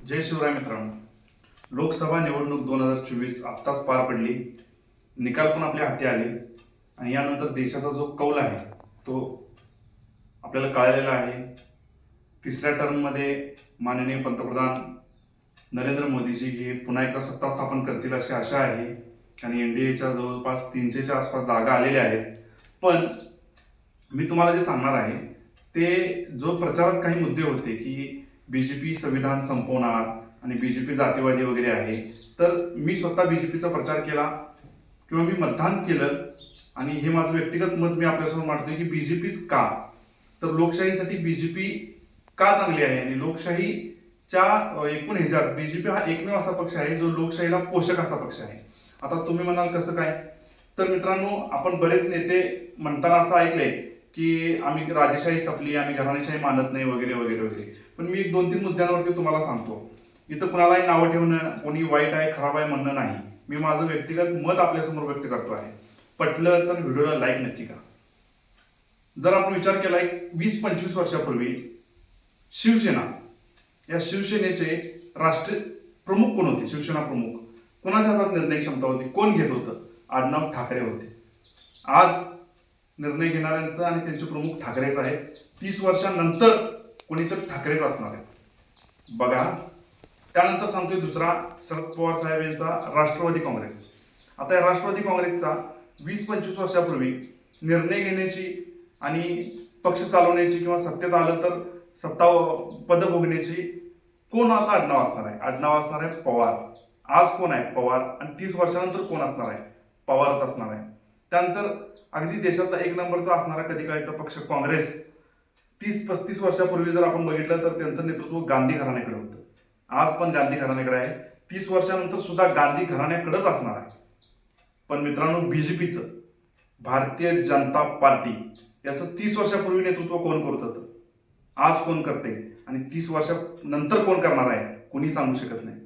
जय शिवराय मित्रांनो. लोकसभा निवडणूक 2024 आत्ताच पार पडली. निकाल पण आपल्या हाती आले आणि यानंतर देशाचा जो कौल आहे तो आपल्याला कळलेला आहे. तिसऱ्या टर्ममध्ये माननीय पंतप्रधान नरेंद्र मोदीजी हे पुन्हा एकदा सत्ता स्थापन करतील अशी आशा आहे आणि एनडीएच्या जवळपास 300च्या आसपास जागा आलेल्या आहेत. पण मी तुम्हाला जे सांगणार आहे ते जो प्रचारात काही मुद्दे होते की बीजेपी संविधान संपवणार आणि बीजेपी जातीवादी वगैरे आहे, तर मी स्वतः बीजेपीचा प्रचार केला किंवा मी मतदान केलं आणि हे माझं व्यक्तिगत मत मी आपल्यासमोर मांडतोय की बीजेपीच का, तर लोकशाहीसाठी बीजेपी का चांगली आहे आणि लोकशाहीच्या एकूण ह्याच्यात बीजेपी हा एकमेव असा पक्ष आहे जो लोकशाहीला पोषक असा पक्ष आहे. आता तुम्ही म्हणाल कसं काय, तर मित्रांनो आपण बरेच नेते म्हणताना असं ऐकलंय की आम्ही राजेशाही संपली, आम्ही घराणेशाही मानत नाही वगैरे वगैरे वगैरे. पण मी एक 2-3 मुद्द्यांवरती तुम्हाला सांगतो. इथं कुणालाही नावं ठेवणं, कोणी वाईट आहे खराब आहे म्हणणं नाही. मी माझं व्यक्तिगत मत आपल्यासमोर व्यक्त करतो आहे. पटलं तर व्हिडिओला लाईक नक्की करा. जर आपण विचार केला 20-25 वर्षापूर्वी शिवसेना, या शिवसेनेचे राष्ट्रीय प्रमुख कोण होते? शिवसेना प्रमुख कोणाच्या हातात निर्णय क्षमता होती? कोण घेत होतं? आडनाव ठाकरे होते. आज निर्णय घेणाऱ्यांचं आणि त्यांचे प्रमुख ठाकरेच आहेत. 30 वर्षांनंतर कोणीतरी ठाकरेच असणार आहे बघा. त्यानंतर सांगतोय दुसरा, शरद पवार साहेब यांचा राष्ट्रवादी काँग्रेस. आता या राष्ट्रवादी काँग्रेसचा 20-25 वर्षापूर्वी निर्णय घेण्याची आणि पक्ष चालवण्याची किंवा सत्तेत आलं तर सत्ता पद भोगण्याची कोणाचं आडनाव असणार आहे? आडनाव असणार आहे पवार. आज कोण आहे? पवार. आणि 30 वर्षानंतर कोण असणार आहे? पवारच असणार आहे. त्यानंतर अगदी देशातला एक नंबरचा असणारा कधी काळचा पक्ष काँग्रेस, 30-35 वर्षापूर्वी जर आपण बघितलं तर त्यांचं नेतृत्व गांधी घराण्याकडे होतं. आज पण गांधी घराण्याकडे आहे. 30 वर्षानंतर सुद्धा गांधी घराण्याकडेच असणार आहे. पण मित्रांनो, बीजेपीचं, भारतीय जनता पार्टी, याचं 30 वर्षापूर्वी नेतृत्व कोण करत होतं? आज कोण करते आणि 30 वर्षानंतर कोण करणार आहे? कोणी सांगू शकत नाही.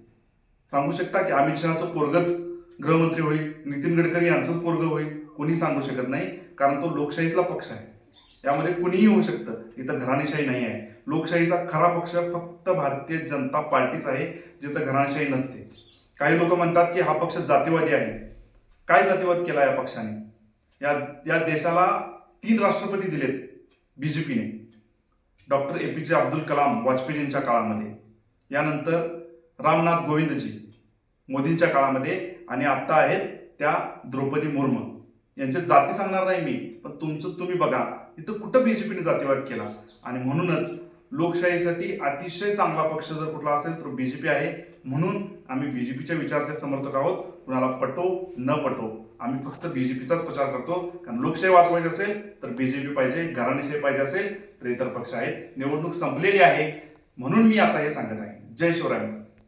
सांगू शकता की अमित शहाचं पोरगच गृहमंत्री होईल, नितीन गडकरी यांचंच पोरग होईल? कोणी सांगू शकत नाही, कारण तो लोकशाहीतला पक्ष आहे. यामध्ये कुणीही होऊ शकतं. इथं घराणेशाही नाही आहे. लोकशाहीचा खरा पक्ष फक्त भारतीय जनता पार्टीच आहे, जिथं घराणेशाही नसते. काही लोक म्हणतात की हा पक्ष जातीवादी आहे. काय जातीवाद केला या पक्षाने? या देशाला 3 राष्ट्रपती दिलेत बीजेपीने. डॉक्टर APJ अब्दुल कलाम वाजपेयींच्या काळामध्ये, यानंतर रामनाथ कोविंदजी मोदींच्या काळामध्ये, आणि आता आहेत त्या द्रौपदी मुर्मू. यांच्या जाती सांगणार नाही मी, पण तुमचं तुम्ही बघा इथं कुठं बीजेपीने जातीवाद केला. आणि म्हणूनच लोकशाहीसाठी अतिशय चांगला पक्ष जर कुठला असेल तर बीजेपी आहे. म्हणून आम्ही बीजेपीच्या विचाराचे समर्थक आहोत. कुणाला पटो न पटो, आम्ही फक्त बीजेपीचाच प्रचार करतो. कारण लोकशाही वाचवायची असेल तर बीजेपी पाहिजे, घराणेशाही पाहिजे असेल तर इतर पक्ष आहेत. निवडणूक संपलेली आहे म्हणून मी आता हे सांगत आहे. जय शिवराय.